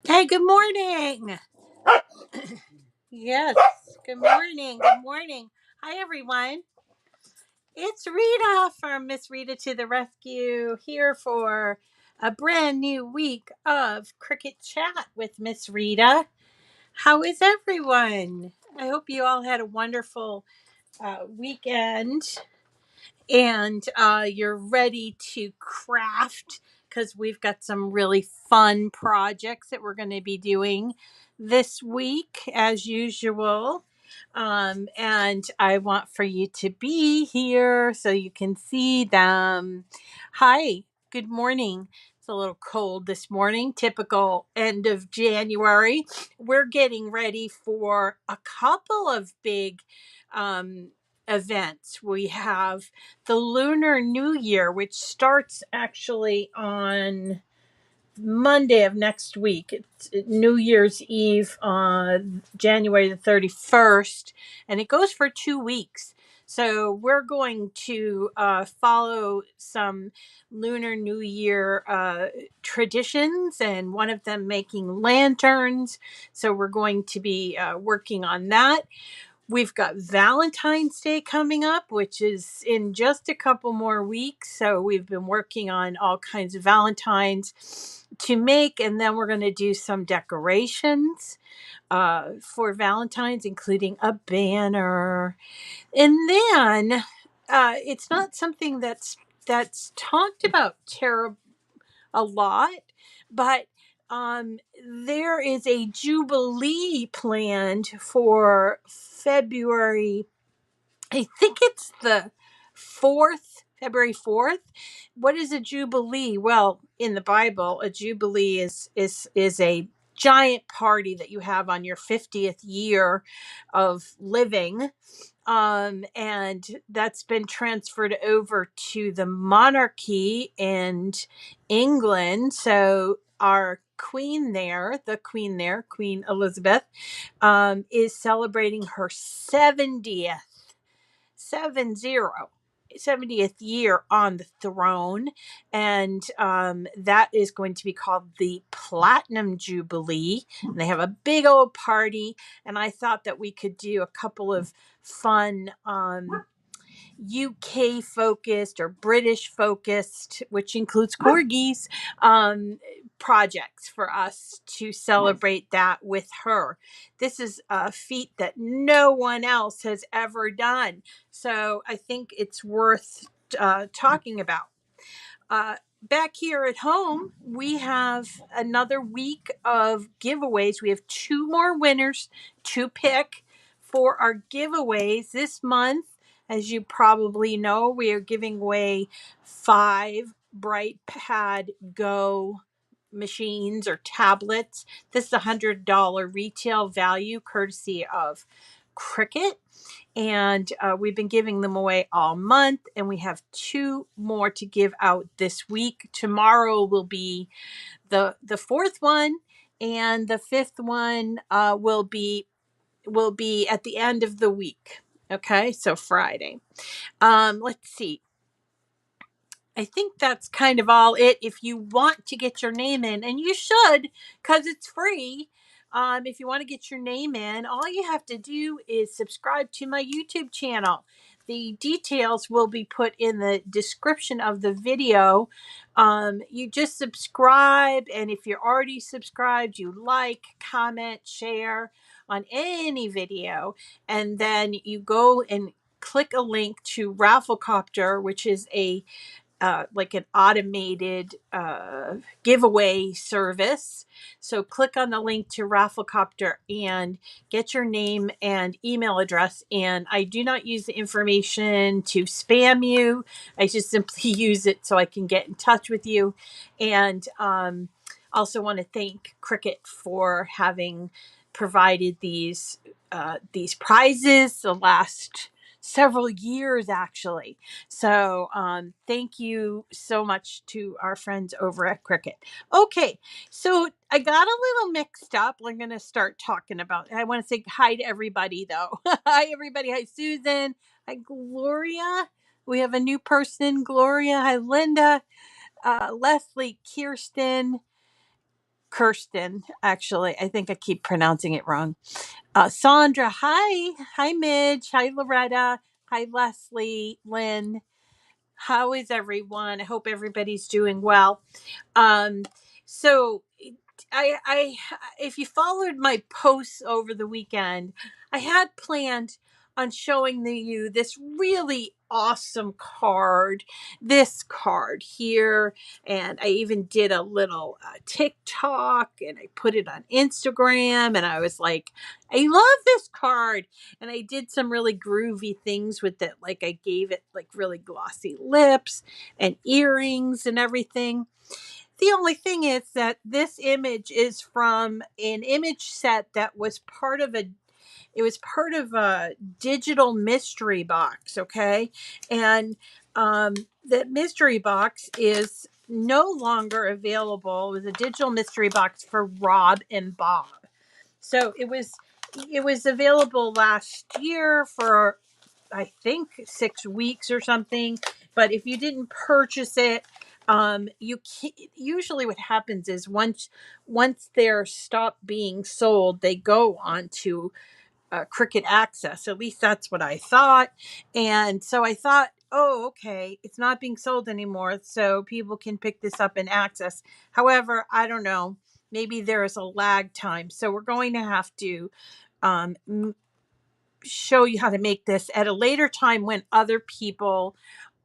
Hey, good morning. Yes, good morning. Good morning. Hi, everyone. It's Rita from Miss Rita to the Rescue here for a brand new week of Cricket Chat with Miss Rita. How is everyone? I hope you all had a wonderful weekend and you're ready to craft because we've got some really fun projects that we're going to be doing this week as usual. And I want for you to be here so you can see them. Hi, good morning. It's a little cold this morning, typical end of January. We're getting ready for a couple of big um, events. We have the Lunar New Year, which starts actually on Monday of next week. It's New Year's Eve on January the 31st, and it goes for 2 weeks. So we're going to follow some Lunar New Year traditions, and one of them making lanterns. So we're going to be working on that. We've got Valentine's Day coming up, which is in just a couple more weeks. So we've been working on all kinds of Valentines to make, and then we're going to do some decorations for Valentine's, including a banner. And then it's not something that's talked about terribly a lot, but there is a jubilee planned for February. I think it's the 4th, February 4th. What is a jubilee? Well, in the Bible, a jubilee is a giant party that you have on your 50th year of living. And that's been transferred over to the monarchy in England. So our queen there, Queen Elizabeth, is celebrating her 70th 70th year on the throne, and that is going to be called the Platinum Jubilee. And they have a big old party, and I thought that we could do a couple of fun UK focused or British focused, which includes corgis, um, projects for us to celebrate that with her. This is a feat that no one else has ever done. So I think it's worth talking about. Back here at home, we have another week of giveaways. We have two more winners to pick for our giveaways this month. As you probably know, we are giving away 5 BrightPad Go machines or tablets. This is $100 retail value courtesy of Cricut, and we've been giving them away all month, and we have two more to give out this week. Tomorrow will be the fourth one, and the fifth one will be at the end of the week. Okay, so Friday. Let's see. I think that's kind of all it. If you want to get your name in, and you should, because it's free. If you want to get your name in, all you have to do is subscribe to my YouTube channel. The details will be put in the description of the video. You just subscribe, and if you're already subscribed, you like, comment, share on any video, and then you go and click a link to Rafflecopter, which is a like an automated giveaway service. So click on the link to Rafflecopter and get your name and email address. And I do not use the information to spam you. I just simply use it so I can get in touch with you. And also want to thank Cricut for having provided these prizes the last several years, actually. So thank you so much to our friends over at Cricut. Okay, so I got a little mixed up. I'm going to start talking about. I want to say hi to everybody, though. Hi, everybody. Hi, Susan. Hi, Gloria. We have a new person, Gloria. Hi, Linda. Leslie, Kirsten, Kirsten, actually. I think I keep pronouncing it wrong. Sandra, hi. Hi, Midge. Hi, Loretta. Hi, Leslie, Lynn. How is everyone? I hope everybody's doing well. Um, so I, if you followed my posts over the weekend, I had planned on showing you this really awesome card, this card here, and I even did a little TikTok and I put it on Instagram, and I was like, I love this card, and I did some really groovy things with it, like I gave it like really glossy lips and earrings and everything. The only thing is that this image is from an image set that was part of a digital mystery box, okay? And the mystery box is no longer available. It was a digital mystery box for Rob and Bob. So it was available last year for I think 6 weeks or something. But if you didn't purchase it, usually what happens is once they're stopped being sold, they go on to Cricut Access. At least that's what I thought. And so I thought, oh, okay, it's not being sold anymore, so people can pick this up and access. However, I don't know. Maybe there is a lag time. So we're going to have to um, show you how to make this at a later time when other people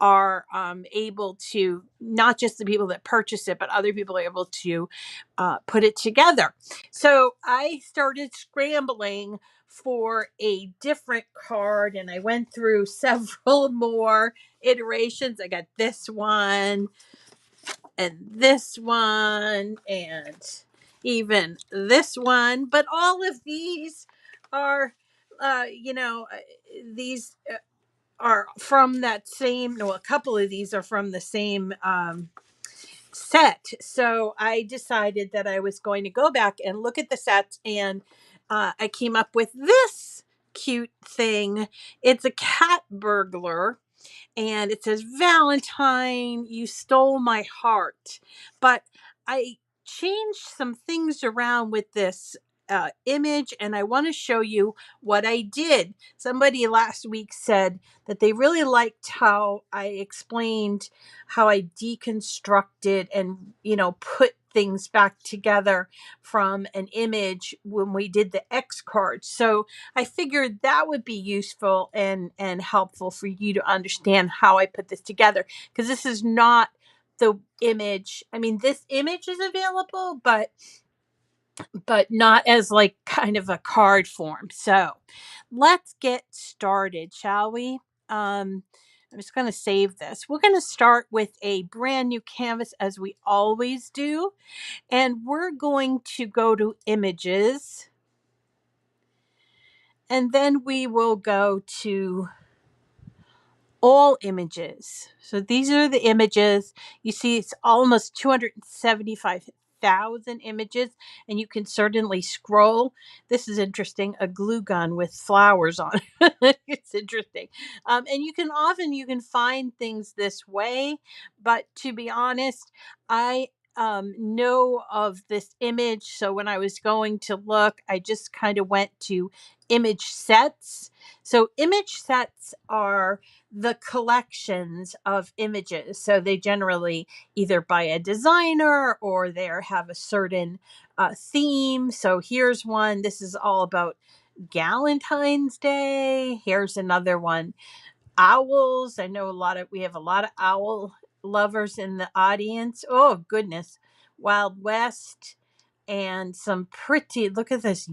are able to, not just the people that purchase it, but other people are able to put it together. So I started scrambling for a different card, and I went through several more iterations. I got this one and this one and even this one, but all of these are uh you know uh, these are from that same, no, a couple of these are from the same set. So I decided that I was going to go back and look at the sets, and I came up with this cute thing. It's a cat burglar, and it says, Valentine, you stole my heart. But I changed some things around with this image, and I want to show you what I did. Somebody last week said that they really liked how I explained how I deconstructed and, put things back together from an image when we did the X card. So I figured that would be useful and helpful for you to understand how I put this together, because this is not the image. I mean, this image is available, but not as like kind of a card form. So let's get started, shall we? I'm just going to save this. We're going to start with a brand new canvas, as we always do, and we're going to go to images, and then we will go to all images. So these are the images. You see, it's almost 275,000 images, and you can certainly scroll. This is interesting, a glue gun with flowers on it. It's interesting. And you can find things this way, but to be honest, I know of this image. So when I was going to look, I just kind of went to image sets. So image sets are the collections of images. So they generally either by a designer or they have a certain theme. So here's one. This is all about Valentine's Day. Here's another one. Owls. I know we have a lot of owl lovers in the audience. Oh goodness. Wild West, and some pretty, look at this,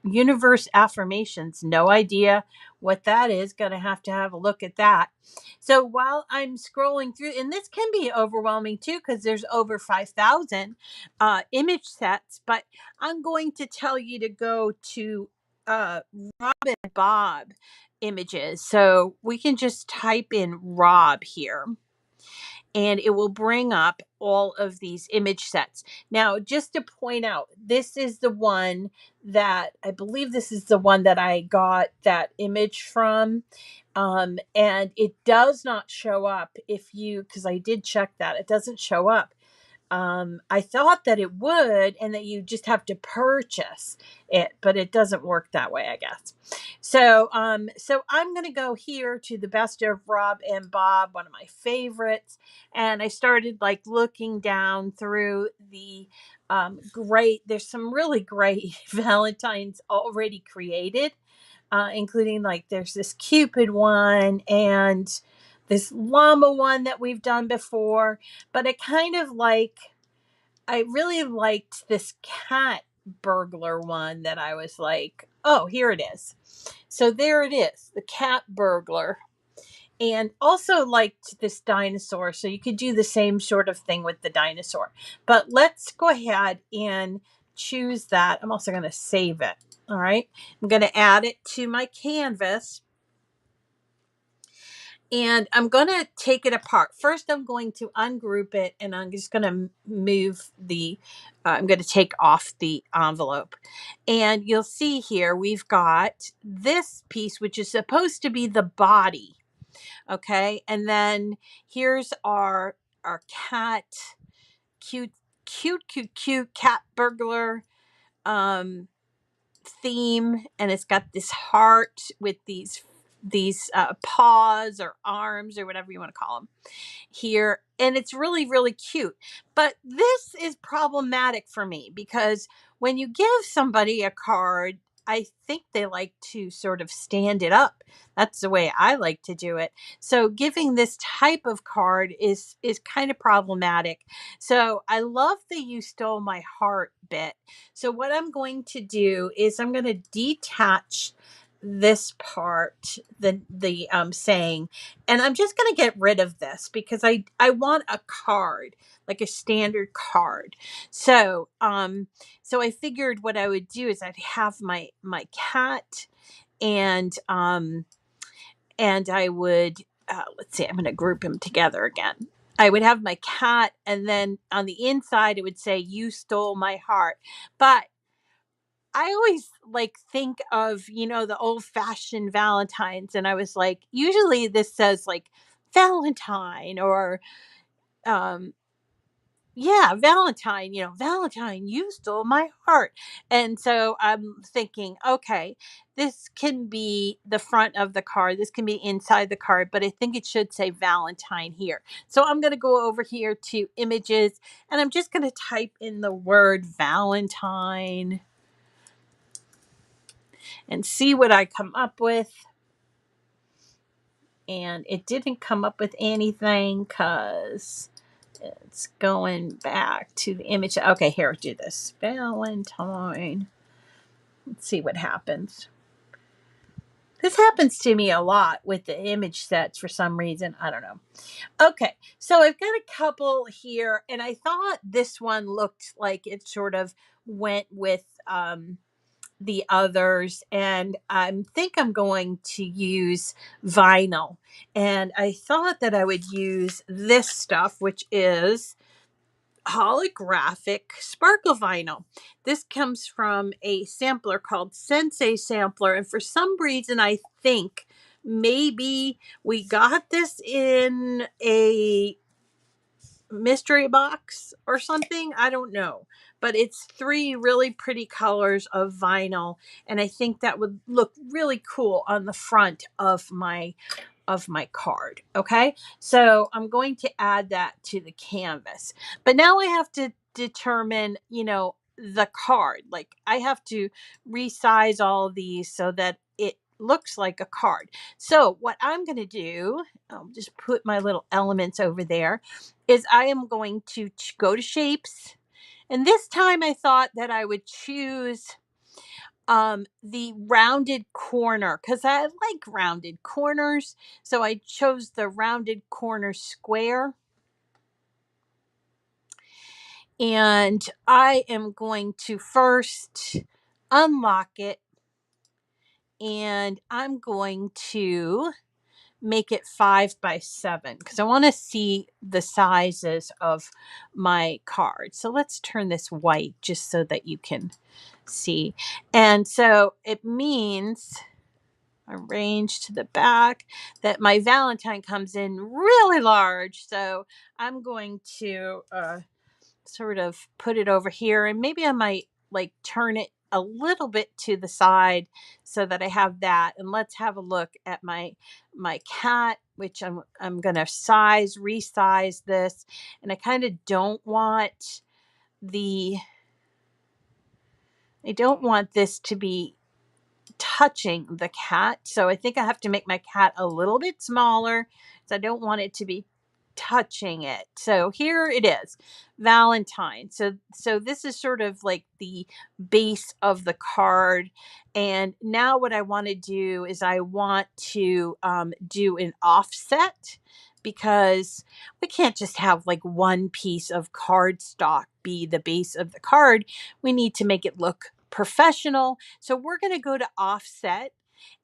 universe affirmations. No idea what that is. Gonna have to have a look at that. So while I'm scrolling through, and this can be overwhelming too, because there's over 5,000 image sets, but I'm going to tell you to go to Rob and Bob images. So we can just type in Rob here, and it will bring up all of these image sets. Now, just to point out, this is the one that I believe this is the one that I got that image from. And it does not show up because I did check that. It doesn't show up I thought that it would, and that you just have to purchase it, but it doesn't work that way, I guess. So I'm going to go here to the Best of Rob and Bob, one of my favorites. And I started like looking down through the great, there's some really great Valentines already created, including like there's this Cupid one and this llama one that we've done before. But I really liked this cat burglar one that I was like, oh, here it is. So there it is, the cat burglar. And also liked this dinosaur. So you could do the same sort of thing with the dinosaur. But let's go ahead and choose that. I'm also going to save it. All right. I'm going to add it to my canvas. And I'm going to take it apart. First, I'm going to ungroup it, and I'm just going to move I'm going to take off the envelope. And you'll see here, we've got this piece, which is supposed to be the body. Okay. And then here's our cat, cute cat burglar theme. And it's got this heart with these paws or arms or whatever you want to call them here. And it's really, really cute. But this is problematic for me because when you give somebody a card, I think they like to sort of stand it up. That's the way I like to do it. So giving this type of card is kind of problematic. So I love the "you stole my heart" bit. So what I'm going to do is I'm going to detach this part, the saying, and I'm just going to get rid of this because I want a card, like a standard card. So I figured what I would do is I'd have my cat, and I would let's see, I'm going to group them together again. I would have my cat, and then on the inside it would say "you stole my heart." But I always like think of, the old fashioned Valentines. And I was like, usually this says like Valentine or, um, yeah, Valentine, Valentine, you stole my heart. And so I'm thinking, okay, this can be the front of the card. This can be inside the card, but I think it should say Valentine here. So I'm going to go over here to images, and I'm just going to type in the word Valentine and see what I come up with. And it didn't come up with anything because it's going back to the image. Okay, here, do this. Valentine. Let's see what happens. This happens to me a lot with the image sets for some reason. I don't know. Okay, so I've got a couple here, and I thought this one looked like it sort of went with the others, and I think I'm going to use vinyl. And I thought that I would use this stuff, which is holographic sparkle vinyl. This comes from a sampler called Sensei Sampler, and for some reason I think maybe we got this in a mystery box or something. I don't know. But it's 3 really pretty colors of vinyl, and I think that would look really cool on the front of my card. Okay? So I'm going to add that to the canvas. But now I have to determine, the card. Like I have to resize all of these so that it looks like a card. So what I'm going to do, I'll just put my little elements over there, is I am going to go to shapes. And this time I thought that I would choose the rounded corner because I like rounded corners. So I chose the rounded corner square. And I am going to first unlock it, and I'm going to make it 5 by 7 because I want to see the sizes of my card. So let's turn this white just so that you can see. And so it means, arrange to the back, that my Valentine comes in really large. So I'm going to sort of put it over here, and maybe I might like turn it a little bit to the side so that I have that. And let's have a look at my cat, which I'm going to resize this. And I kind of don't want the I don't want this to be touching the cat. So I think I have to make my cat a little bit smaller. So I don't want it to be touching it. So here it is, Valentine. So this is sort of like the base of the card. And now what I want to do is I want to do an offset, because we can't just have like one piece of cardstock be the base of the card. We need to make it look professional. So we're going to go to offset,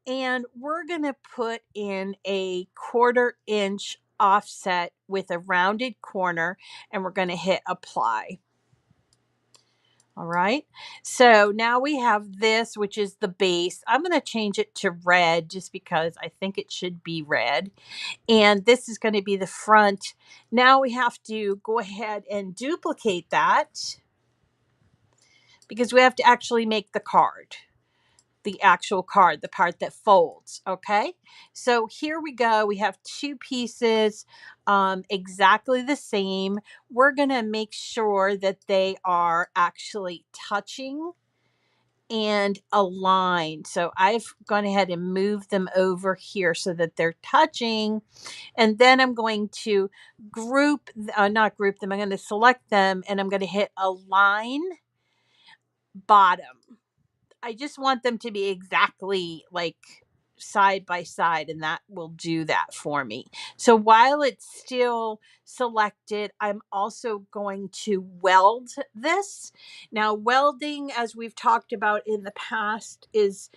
and we're going to put in a 1/4 inch offset with a rounded corner, and we're going to hit apply. All right. So now we have this, which is the base. I'm going to change it to red just because I think it should be red. And this is going to be the front. Now we have to go ahead and duplicate that, because we have to actually make the card, the actual card, the part that folds. Okay. So here we go. We have two pieces, exactly the same. We're going to make sure that they are actually touching and aligned. So I've gone ahead and moved them over here so that they're touching. And then I'm going to not group them. I'm going to select them, and I'm going to hit align bottom. I just want them to be exactly like side by side, and that will do that for me. So while it's still selected, I'm also going to weld this. Now, welding, as we've talked about in the past, it's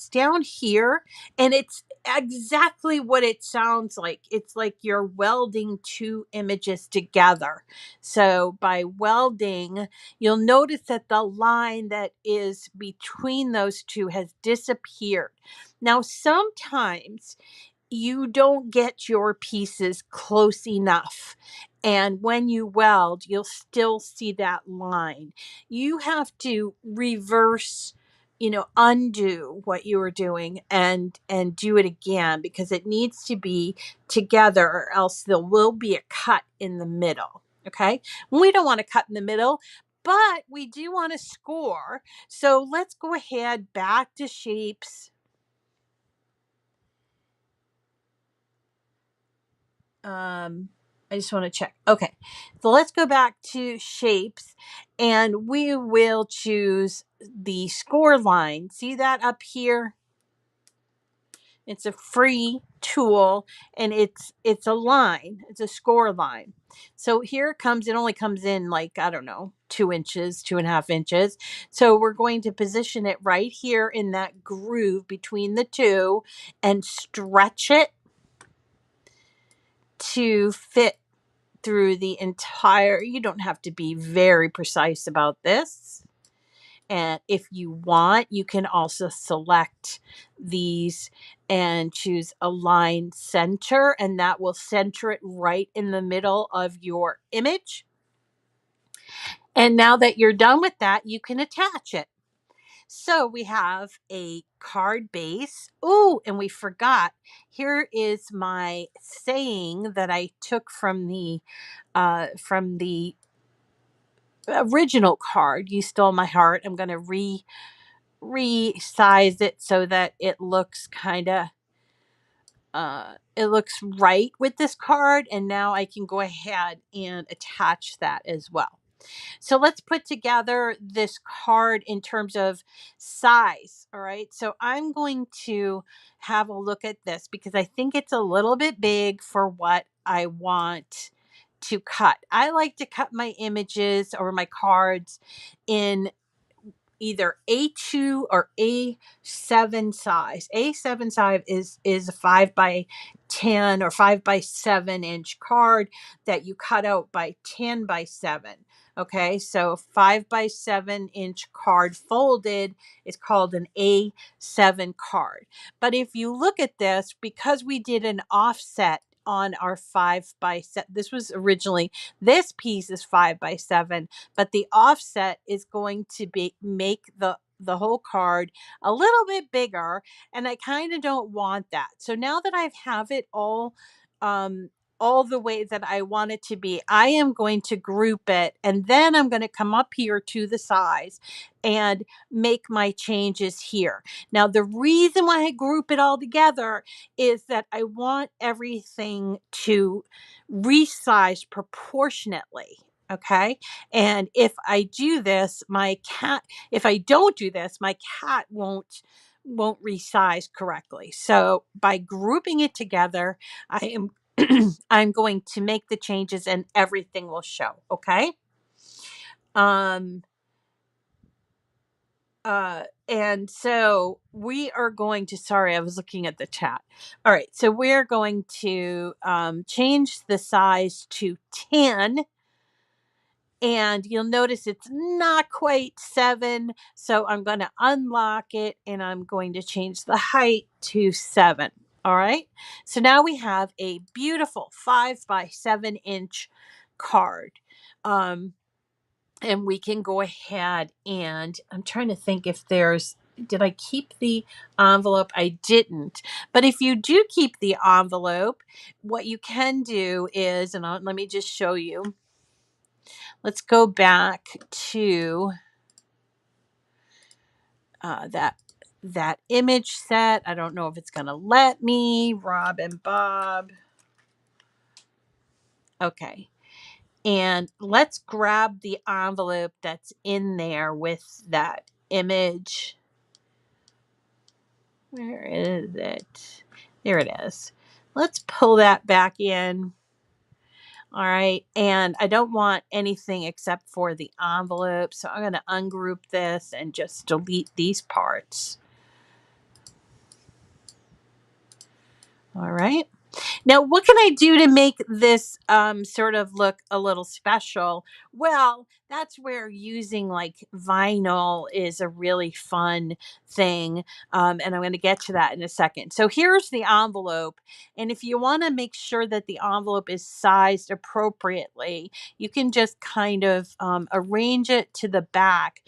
down here, and it's exactly what it sounds like. It's like you're welding two images together. So by welding, you'll notice that the line that is between those two has disappeared. Now, sometimes you don't get your pieces close enough. And when you weld, you'll still see that line. You have to reverse, undo what you were doing and do it again, because it needs to be together, or else there will be a cut in the middle. Okay. We don't want to cut in the middle, but we do want to score. So let's go ahead back to shapes. I just want to check. Okay. So let's go back to shapes, and we will choose the score line. See that up here? It's a free tool, and it's a line. It's a score line. So here it comes. It only comes in like, I don't know, 2 inches, 2.5 inches. So we're going to position it right here in that groove between the two and stretch it to fit through the entire. You don't have to be very precise about this. And if you want, you can also select these and choose align center, and that will center it right in the middle of your image. And now that you're done with that, you can attach it. So we have a card base. Oh, and we forgot. Here is my saying that I took from the original card. You Stole My Heart. I'm going to resize it so that it looks it looks right with this card. And now I can go ahead and attach that as well. So let's put together this card in terms of size. All right. So I'm going to have a look at this, because I think it's a little bit big for what I want to cut. I like to cut my images or my cards in either A2 or A7 size. A7 size is a 5x10 or 5x7 inch card that you cut out by 10x7. Okay, so 5x7 inch card folded is called an A7 card. But if you look at this, because we did an offset on our 5x7. This was originally, this piece is 5x7, but the offset is going to be make the whole card a little bit bigger, and I kind of don't want that. So now that I have it all the way that I want it to be, I am going to group it, and then I'm going to come up here to the size and make my changes here. Now, the reason why I group it all together is that I want everything to resize proportionately. Okay. And if I do this, if I don't do this, my cat won't resize correctly. So by grouping it together, I am I'm going to make the changes and everything will show. Okay. Um, and so we are going to, sorry, I was looking at the chat. All right. So we're going to change the size to 10. And you'll notice it's not quite 7. So I'm going to unlock it and I'm going to change the height to 7. All right. So now we have a beautiful 5x7 inch card. And we can go ahead and I'm trying to think if did I keep the envelope? I didn't. But if you do keep the envelope, what you can do is, and let me just show you. Let's go back to that image set. I don't know if it's going to let me. Rob and Bob. Okay. And let's grab the envelope that's in there with that image. Where is it? There it is. Let's pull that back in. All right. And I don't want anything except for the envelope. So I'm going to ungroup this and just delete these parts. All right. Now, what can I do to make this sort of look a little special? Well, that's where using like vinyl is a really fun thing. And I'm going to get to that in a second. So here's the envelope. And if you want to make sure that the envelope is sized appropriately, you can just kind of arrange it to the back.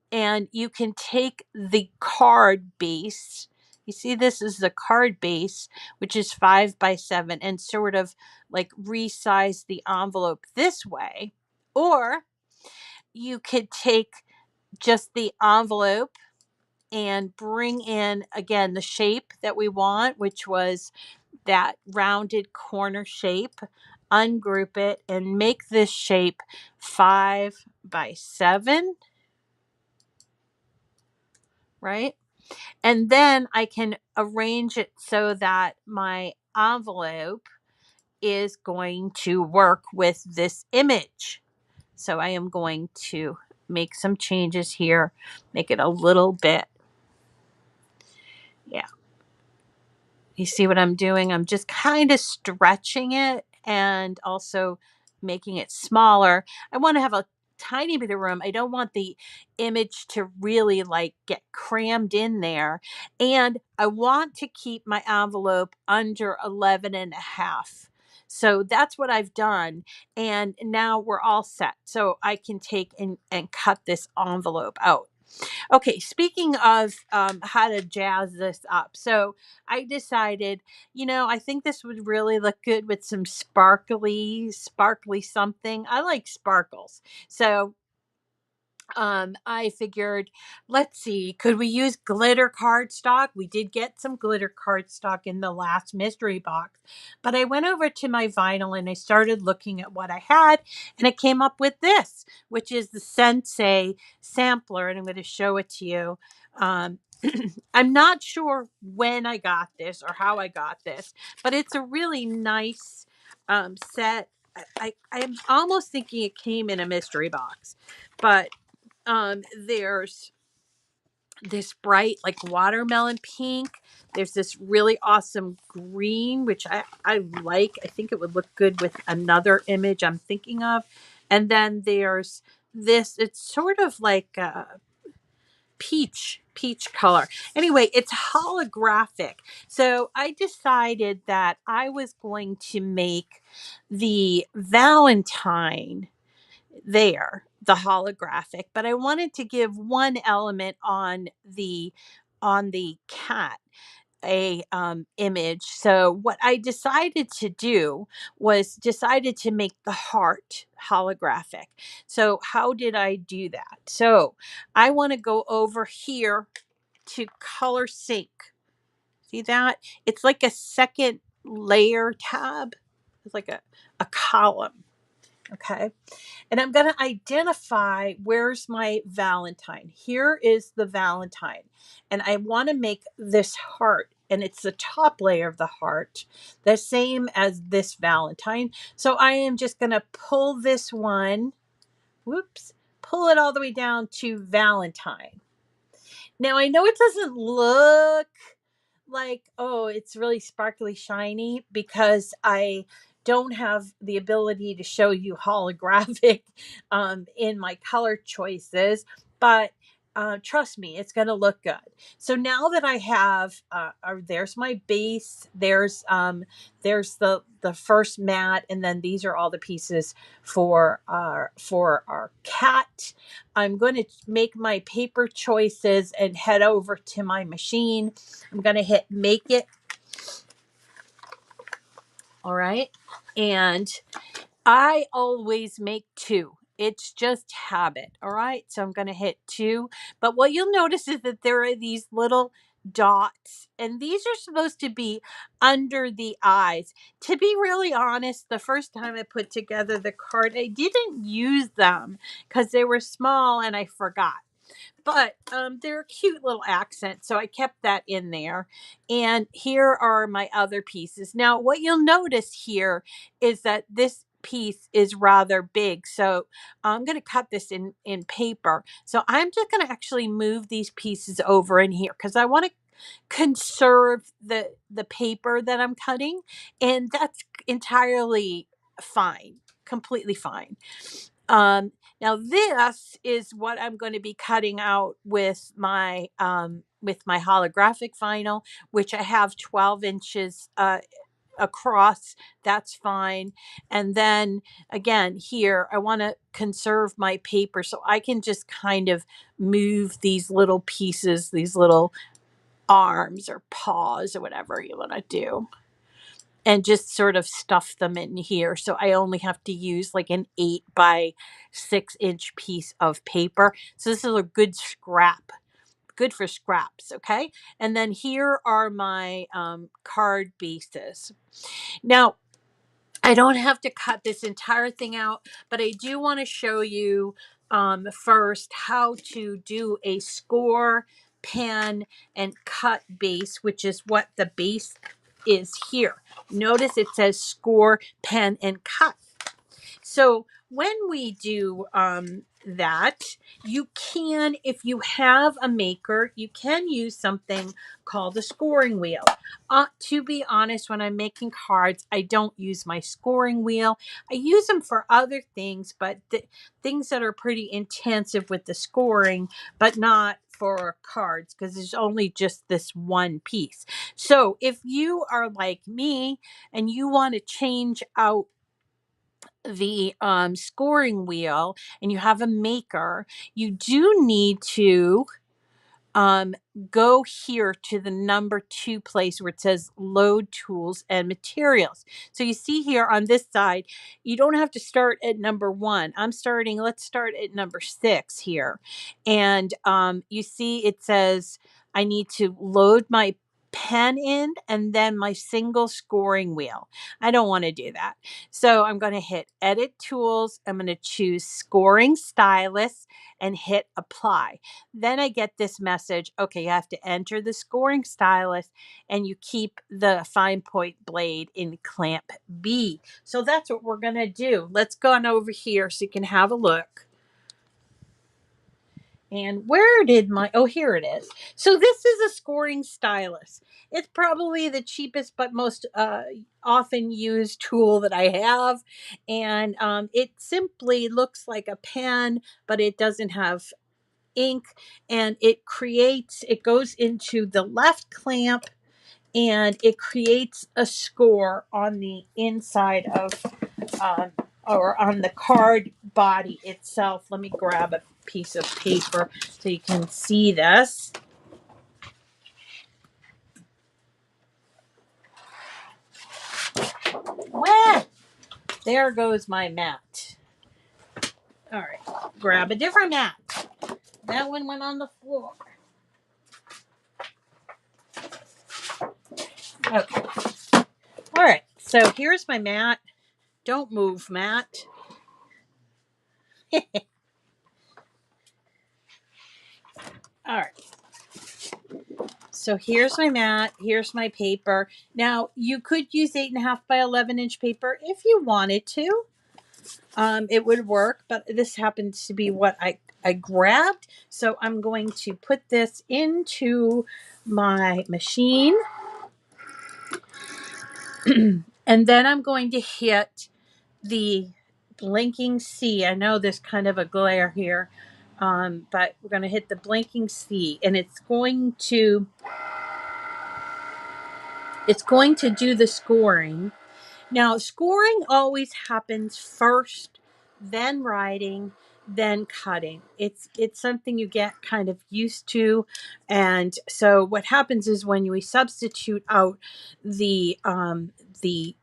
And you can take the card base. You see, this is the card base, which is 5x7, and sort of like resize the envelope this way. Or you could take just the envelope and bring in, again, the shape that we want, which was that rounded corner shape, ungroup it, and make this shape 5x7, right? And then I can arrange it so that my envelope is going to work with this image. So I am going to make some changes here, make it a little bit. Yeah. You see what I'm doing? I'm just kind of stretching it and also making it smaller. I want to have a tiny bit of room. I don't want the image to really like get crammed in there. And I want to keep my envelope under 11.5. So that's what I've done. And now we're all set. So I can take and cut this envelope out. Okay, speaking of how to jazz this up. So I decided, I think this would really look good with some sparkly something. I like sparkles. So I figured, let's see, could we use glitter cardstock? We did get some glitter cardstock in the last mystery box, but I went over to my vinyl and I started looking at what I had, and I came up with this, which is the Sensei sampler, and I'm going to show it to you. I'm not sure when I got this or how I got this, but it's a really nice set. I'm almost thinking it came in a mystery box, but there's this bright like watermelon pink. There's this really awesome green, which I like. I think it would look good with another image I'm thinking of. And then there's this, it's sort of like peach color. Anyway, it's holographic. So I decided that I was going to make the Valentine there, the holographic, but I wanted to give one element on the cat a image. So what I decided to do was decided to make the heart holographic. So how did I do that? So I want to go over here to color sync. See that? It's like a second layer tab. It's like a column. Okay. And I'm going to identify where's my Valentine. Here is the Valentine. And I want to make this heart. And it's the top layer of the heart, the same as this Valentine. So I am just going to pull this one, whoops, pull it all the way down to Valentine. Now I know it doesn't look like, oh, it's really sparkly shiny because I don't have the ability to show you holographic in my color choices, but trust me, it's going to look good. So now that I have, there's my base, there's the first mat, and then these are all the pieces for our cat. I'm going to make my paper choices and head over to my machine. I'm going to hit make it. All right. And I always make two. It's just habit. All right. So I'm going to hit two. But what you'll notice is that there are these little dots, and these are supposed to be under the eyes. To be really honest, the first time I put together the card, I didn't use them because they were small and I forgot. But they're a cute little accent, so I kept that in there. And here are my other pieces. Now, what you'll notice here is that this piece is rather big, so I'm going to cut this in paper. So I'm just going to actually move these pieces over in here because I want to conserve the paper that I'm cutting, and that's entirely fine, completely fine. Now this is what I'm going to be cutting out with my holographic vinyl, which I have 12 inches across. That's fine. And then again, here, I want to conserve my paper, so I can just kind of move these little pieces, these little arms or paws or whatever you want to do, and just sort of stuff them in here. So I only have to use like an 8 by 6 inch piece of paper. So this is a good scrap, good for scraps. Okay. And then here are my card bases. Now, I don't have to cut this entire thing out, but I do want to show you first how to do a score, pen, and cut base, which is what the base is here. Notice it says score, pen, and cut. So when we do that, you can, if you have a maker, you can use something called a scoring wheel. To be honest, when I'm making cards, I don't use my scoring wheel. I use them for other things, but things that are pretty intensive with the scoring, but not for cards because there's only just this one piece. So if you are like me and you want to change out the scoring wheel and you have a maker, you do need to um, go here to the number 2 place where it says load tools and materials. So you see here on this side, you don't have to start at number 1. Let's start at number 6 here. And you see it says I need to load my pen in and then my single scoring wheel. I don't want to do that. So I'm going to hit edit tools. I'm going to choose scoring stylus and hit apply. Then I get this message, okay, you have to enter the scoring stylus and you keep the fine point blade in clamp B. So that's what we're going to do. Let's go on over here so you can have a look. And where did oh, here it is. So this is a scoring stylus. It's probably the cheapest but most often used tool that I have. And it simply looks like a pen, but it doesn't have ink, and it goes into the left clamp, and it creates a score on the inside of, or on the card body itself. Let me grab a piece of paper so you can see this. Well, there goes my mat. All right, grab a different mat. That one went on the floor. Okay. All right, so here's my mat. Don't move, mat. All right. So here's my mat. Here's my paper. Now, you could use 8.5 by 11-inch paper if you wanted to. It would work, but this happens to be what I grabbed. So I'm going to put this into my machine. And then I'm going to hit the blinking C. I know there's kind of a glare here, but we're going to hit the blinking C, and it's going to do the scoring. Now, scoring always happens first, then writing, then cutting. It's something you get kind of used to. And so what happens is when we substitute out the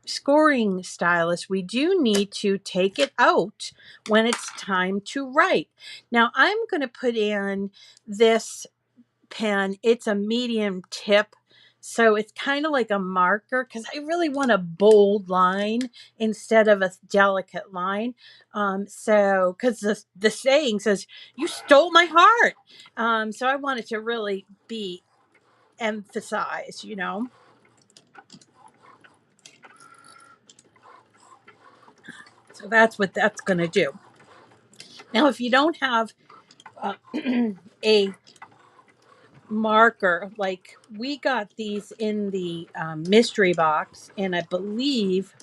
scoring stylus, we do need to take it out when it's time to write. Now, I'm going to put in this pen. It's a medium tip. So it's kind of like a marker because I really want a bold line instead of a delicate line. So because the saying says, "You stole my heart." So I want it to really be emphasized, you know. So that's what that's going to do. Now, if you don't have a marker, like we got these in the mystery box, and I believe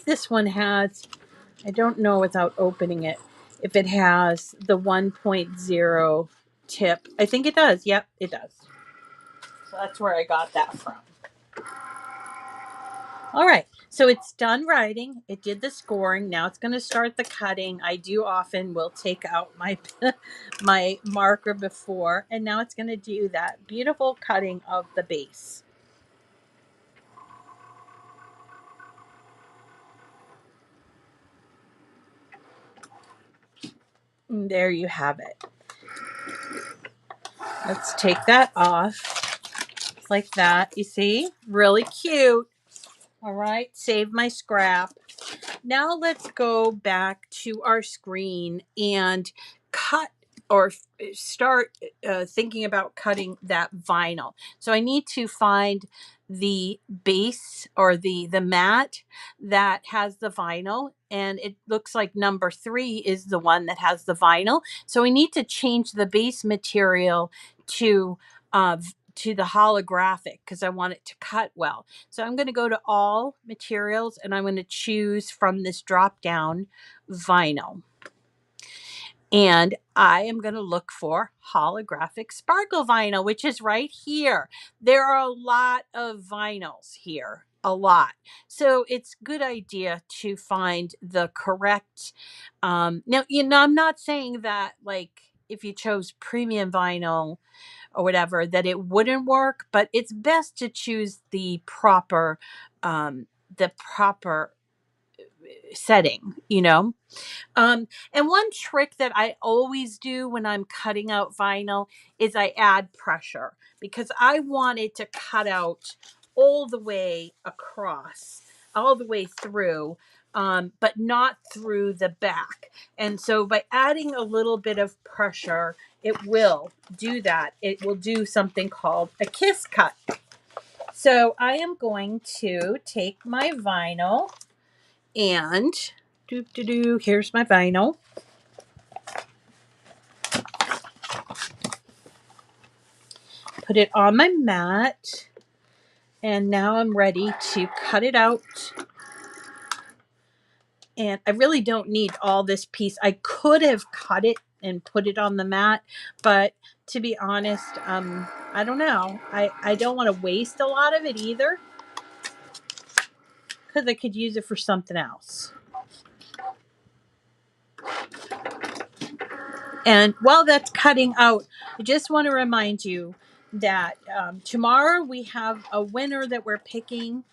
this one has, I don't know without opening it, if it has the 1.0 tip. I think it does. Yep, it does. So that's where I got that from. All right, so it's done writing. It did the scoring. Now it's going to start the cutting. I do often will take out my my marker before, and now it's going to do that beautiful cutting of the base. And there you have it. Let's take that off like that. You see? Really cute. All right, save my scrap. Now let's go back to our screen and cut or start thinking about cutting that vinyl. So I need to find the base or the mat that has the vinyl, and it looks like number 3 is the one that has the vinyl. So we need to change the base material to the holographic because I want it to cut well. So I'm going to go to all materials, and I'm going to choose from this drop down vinyl. And I am going to look for holographic sparkle vinyl, which is right here. There are a lot of vinyls here, a lot. So it's a good idea to find the correct. Now, I'm not saying that like if you chose premium vinyl or whatever, that it wouldn't work, but it's best to choose the proper setting, and one trick that I always do when I'm cutting out vinyl is I add pressure because I want it to cut out all the way across, all the way through, but not through the back. And so by adding a little bit of pressure, it will do that. It will do something called a kiss cut. So I am going to take my vinyl and here's my vinyl. Put it on my mat, and now I'm ready to cut it out. And I really don't need all this piece. I could have cut it and put it on the mat. But to be honest, I don't know. I don't want to waste a lot of it either, because I could use it for something else. And while that's cutting out, I just want to remind you that tomorrow we have a winner that we're picking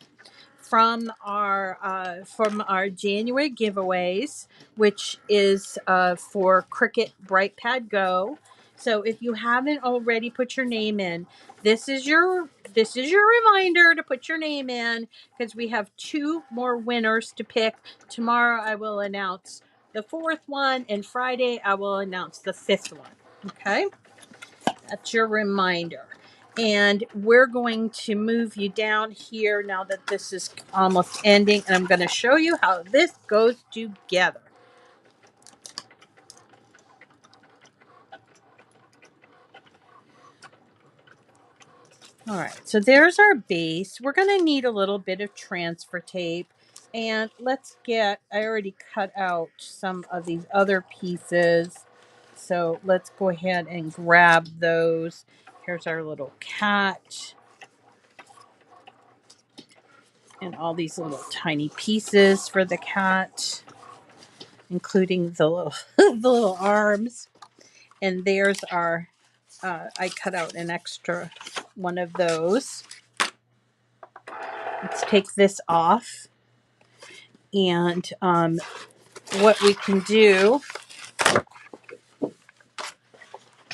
from our January giveaways, which is for Cricut BrightPad Go. So if you haven't already put your name in, this is your reminder to put your name in, because we have 2 more winners to pick. Tomorrow I will announce the 4th one, and Friday I will announce the 5th one. Okay? That's your reminder. And we're going to move you down here now that this is almost ending. And I'm going to show you how this goes together. All right, so there's our base. We're going to need a little bit of transfer tape. And I already cut out some of these other pieces. So let's go ahead and grab those. Here's our little cat. And all these little tiny pieces for the cat, including the little the little arms. And there's our I cut out an extra one of those. Let's take this off. And what we can do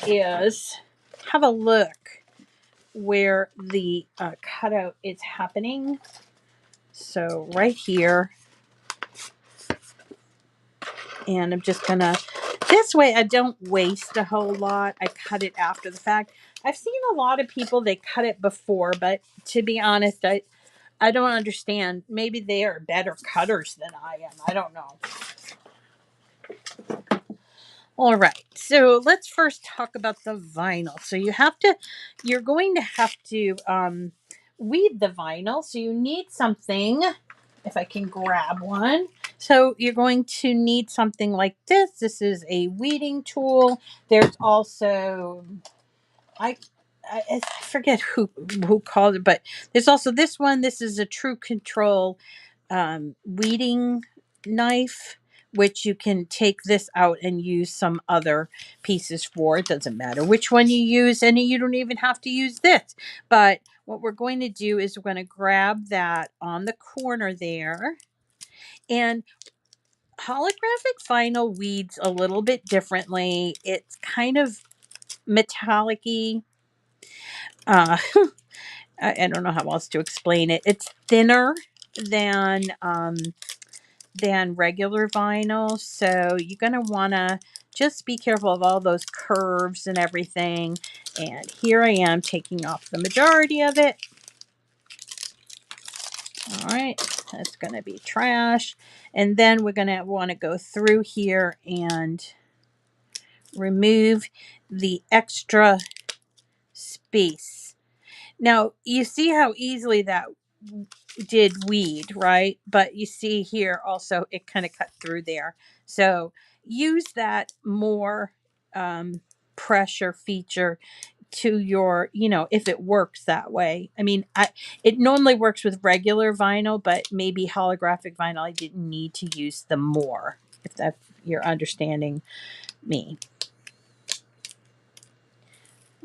is have a look where the cutout is happening. So right here. And I'm just gonna, this way I don't waste a whole lot. I cut it after the fact. I've seen a lot of people, they cut it before, but to be honest, I don't understand. Maybe they are better cutters than I am. I don't know. All right, so let's first talk about the vinyl. So you're going to have to weed the vinyl. So you need something, if I can grab one. So you're going to need something like this. This is a weeding tool. There's also, I forget who called it, but there's also this one. This is a True Control weeding knife, which you can take this out and use some other pieces for. It doesn't matter which one you use, and you don't even have to use this. But what we're going to do is we're going to grab that on the corner there. And holographic vinyl weeds a little bit differently. It's kind of metallic-y. I don't know how else to explain it. It's thinner than regular vinyl, so you're gonna want to just be careful of all those curves and everything. And here I am taking off the majority of it. All right, that's gonna be trash. And then we're gonna want to go through here and remove the extra space. Now you see how easily that did weed, right? But you see here also it kind of cut through there. So use that more pressure feature to your, if it works that way. I mean, it normally works with regular vinyl, but maybe holographic vinyl I didn't need to use the more, if that you're understanding me.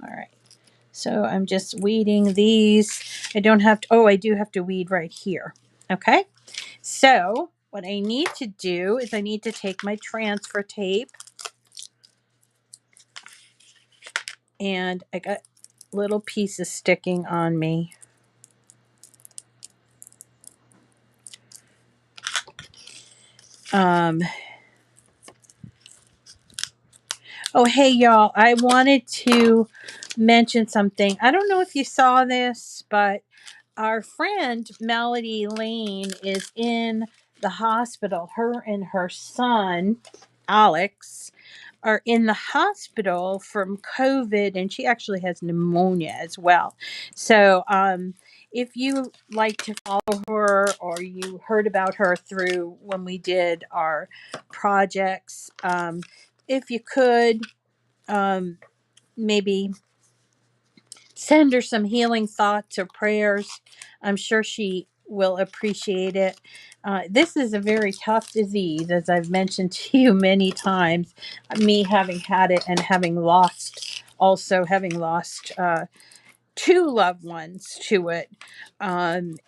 All right. So I'm just weeding these. I don't have to, I do have to weed right here. Okay. So what I need to do is I need to take my transfer tape, and I got little pieces sticking on me. Oh, hey y'all, I wanted to mention something. I don't know if you saw this, but our friend Melody Lane is in the hospital. Her and her son, Alex, are in the hospital from COVID, and she actually has pneumonia as well. So, if you like to follow her, or you heard about her through when we did our projects, if you could, maybe send her some healing thoughts or prayers. I'm sure she will appreciate it. This is a very tough disease, as I've mentioned to you many times. Me having had it and having lost two loved ones to it.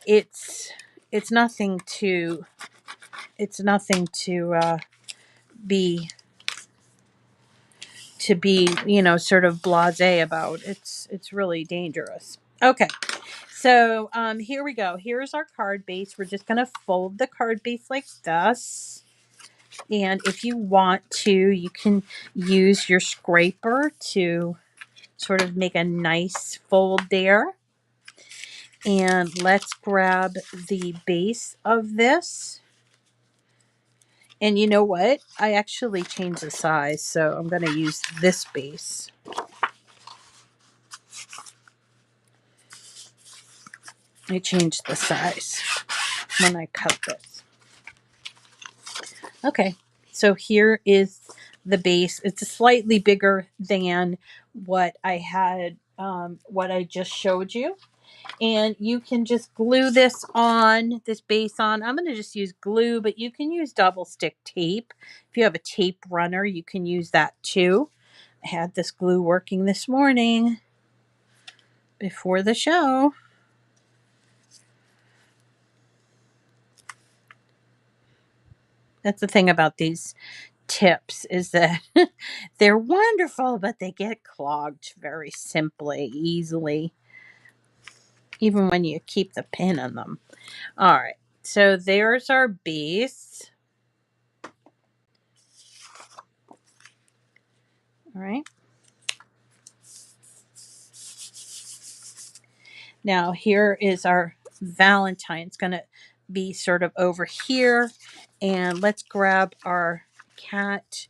It's nothing to be sort of blasé about. It's really dangerous. Okay. So here we go. Here's our card base. We're just going to fold the card base like this. And if you want to, you can use your scraper to sort of make a nice fold there. And let's grab the base of this. And you know what? I actually changed the size, so I'm going to use this base. I changed the size when I cut this. Okay, so here is the base. It's slightly bigger than what I had, what I just showed you. And you can just glue this base on. I'm going to just use glue, but you can use double stick tape. If you have a tape runner, you can use that too. I had this glue working this morning before the show. That's the thing about these tips, is that they're wonderful, but they get clogged very easily, even when you keep the pin on them. All right, so there's our base. All right. Now here is our Valentine. It's going to be sort of over here. And let's grab our cat.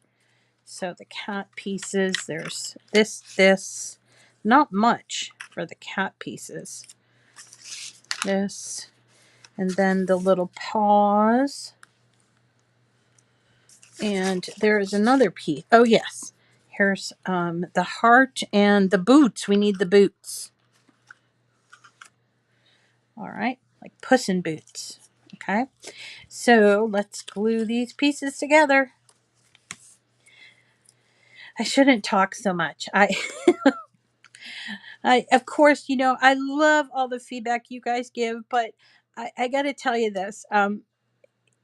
So the cat pieces, there's this. Not much for the cat pieces. This. And then the little paws. And there is another piece. Oh, yes. Here's the heart and the boots. We need the boots. All right. Like Puss in Boots. Okay. So let's glue these pieces together. I shouldn't talk so much. I of course, I love all the feedback you guys give, but I got to tell you this. And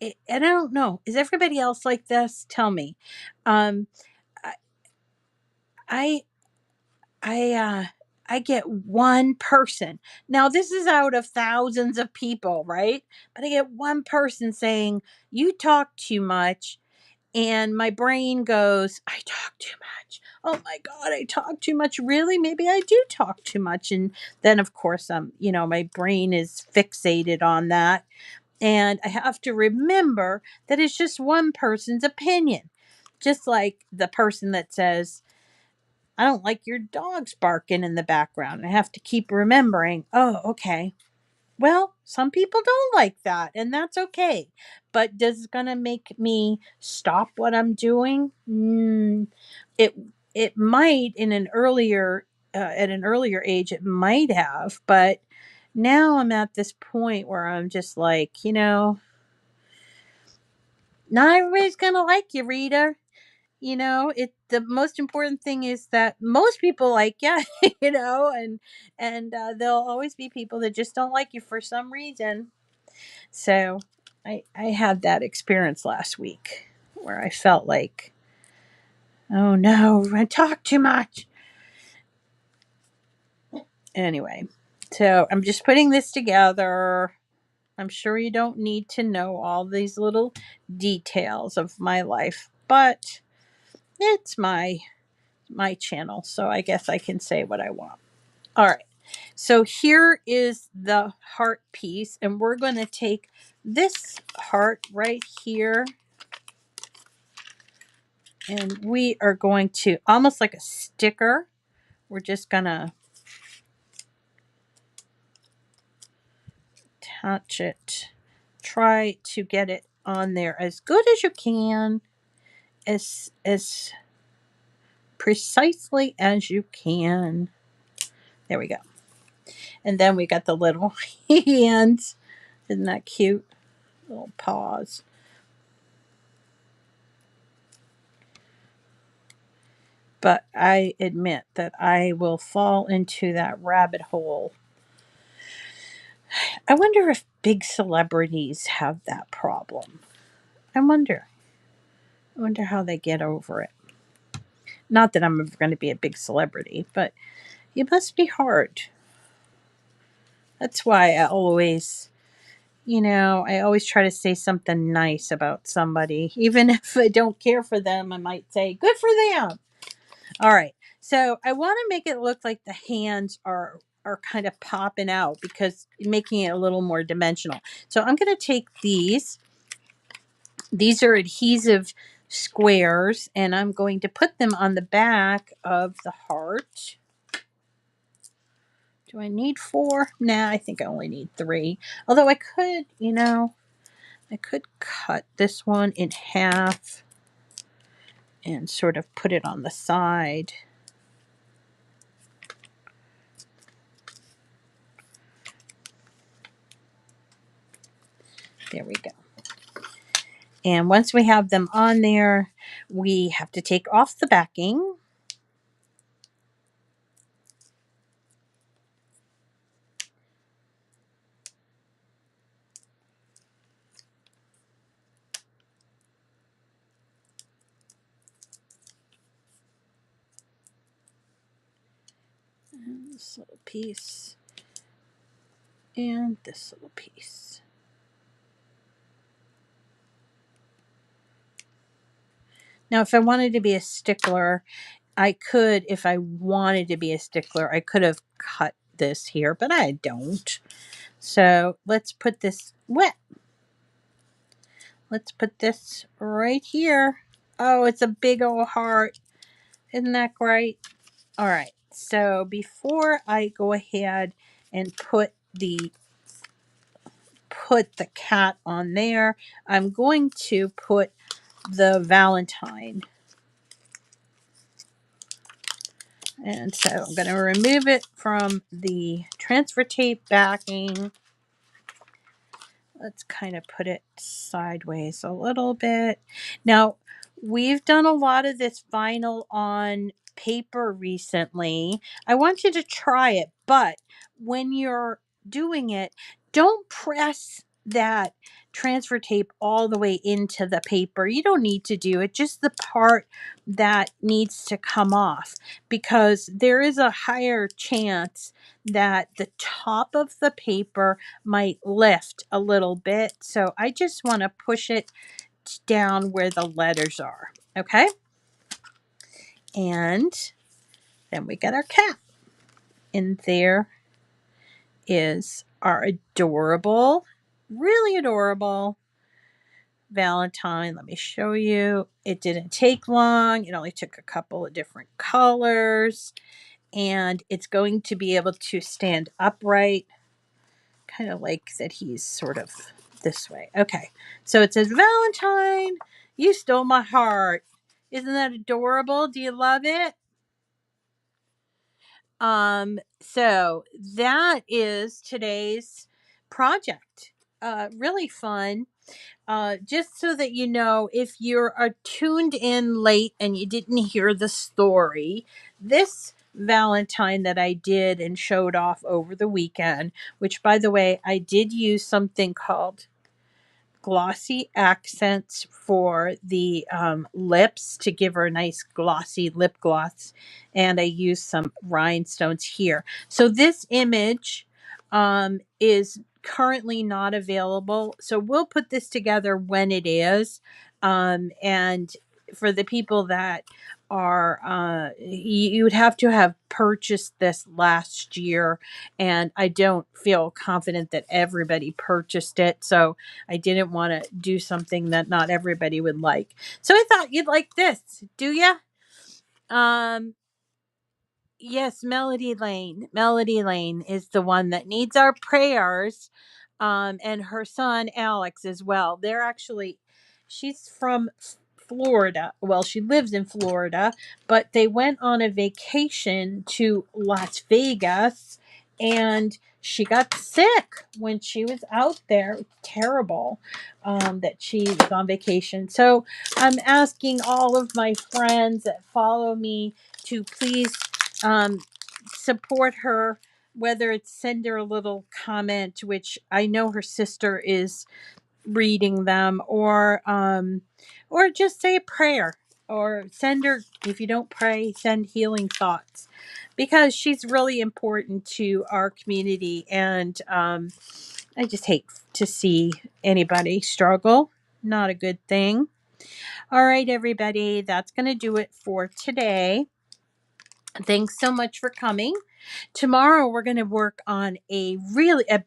I don't know. Is everybody else like this? Tell me. Um, I I I get one person. Now this is out of thousands of people, right? But I get one person saying, "You talk too much." And my brain goes, I talk too much. Oh my God, I talk too much. Really? Maybe I do talk too much. And then, of course, my brain is fixated on that. And I have to remember that it's just one person's opinion. Just like the person that says, I don't like your dogs barking in the background. I have to keep remembering, oh, okay. Well, some people don't like that, and that's okay. But does it gonna make me stop what I'm doing? It it might at an earlier age. It might have, but now I'm at this point where I'm just like, not everybody's gonna like you, Rita. The most important thing is that most people like you, and there'll always be people that just don't like you for some reason. So I had that experience last week where I felt like, oh no, I talk too much. Anyway, so I'm just putting this together. I'm sure you don't need to know all these little details of my life, but it's my channel, so I guess I can say what I want. All right. So here is the heart piece, and we're going to take this heart right here, and we are going to, almost like a sticker, we're just going to attach it. Try to get it on there as good as you can, as precisely as you can. There we go. And then we got the little hands. Isn't that cute? Little paws. But I admit that I will fall into that rabbit hole. I wonder if big celebrities have that problem. I wonder. I wonder how they get over it. Not that I'm ever going to be a big celebrity, but it must be hard. That's why I always try to say something nice about somebody. Even if I don't care for them, I might say, good for them. All right. So I want to make it look like the hands are kind of popping out because making it a little more dimensional. So I'm going to take these. These are adhesive squares, and I'm going to put them on the back of the heart. Do I need 4? Nah, I think I only need 3. Although I could, I could cut this one in half and sort of put it on the side. There we go. And once we have them on there, we have to take off the backing. And this little piece. And this little piece. Now, if I wanted to be a stickler, I could have cut this here, but I don't. So let's put this Let's put this right here. Oh, it's a big old heart. Isn't that great? All right. So before I go ahead and put the cat on there, I'm going to put the Valentine. And so I'm going to remove it from the transfer tape backing. Let's kind of put it sideways a little bit. Now, we've done a lot of this vinyl on paper recently. I want you to try it, but when you're doing it, don't press that transfer tape all the way into the paper. You don't need to do it, just the part that needs to come off, because there is a higher chance that the top of the paper might lift a little bit. So I just want to push it down where the letters are. Okay. And then we got our cat. And there is our adorable, really adorable Valentine. Let me show you. It didn't take long. It only took a couple of different colors. And it's going to be able to stand upright. Kind of like that he's sort of this way. Okay. So it says, Valentine, you stole my heart. Isn't that adorable? Do you love it? So that is today's project. Really fun. Just so that you know, if you're tuned in late and you didn't hear the story, this Valentine that I did and showed off over the weekend, which by the way, I did use something called glossy accents for the lips to give her a nice glossy lip gloss, and I used some rhinestones here. So this image is currently not available, so we'll put this together when it is. And for the people that are you would have to have purchased this last year, and I don't feel confident that everybody purchased it, so I didn't want to do something that not everybody would like. So I thought you'd like this. Do ya? Um, yes, Melody Lane. Melody Lane is the one that needs our prayers. And her son Alex as well. They're actually, she's from Florida. Well, she lives in Florida, but they went on a vacation to Las Vegas, and she got sick when she was out there. Terrible that she was on vacation. So I'm asking all of my friends that follow me to please um, support her, whether it's send her a little comment, which I know her sister is reading them, or just say a prayer, or send her, if you don't pray, send healing thoughts, because she's really important to our community. And I just hate to see anybody struggle. Not a good thing. All right, everybody, that's going to do it for today. Thanks so much for coming. Tomorrow we're going to work on a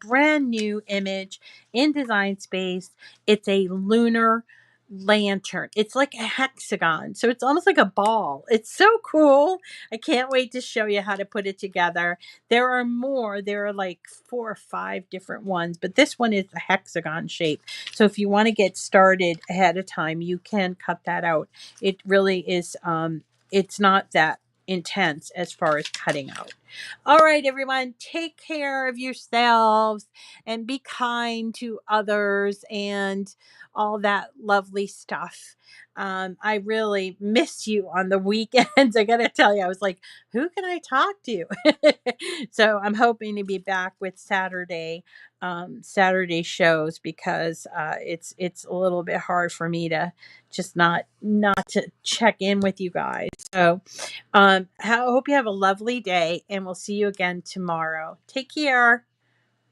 brand new image in Design Space. It's a lunar lantern. It's like a hexagon. So it's almost like a ball. It's so cool. I can't wait to show you how to put it together. There are more. There are like 4 or 5 different ones, but this one is a hexagon shape. So if you want to get started ahead of time, you can cut that out. It really is it's not that intense as far as cutting out. All right, everyone, take care of yourselves and be kind to others and all that lovely stuff. I really miss you on the weekends. I got to tell you, I was like, who can I talk to? So I'm hoping to be back with Saturday shows, because it's a little bit hard for me to just not to check in with you guys. So I hope you have a lovely day, and we'll see you again tomorrow. Take care.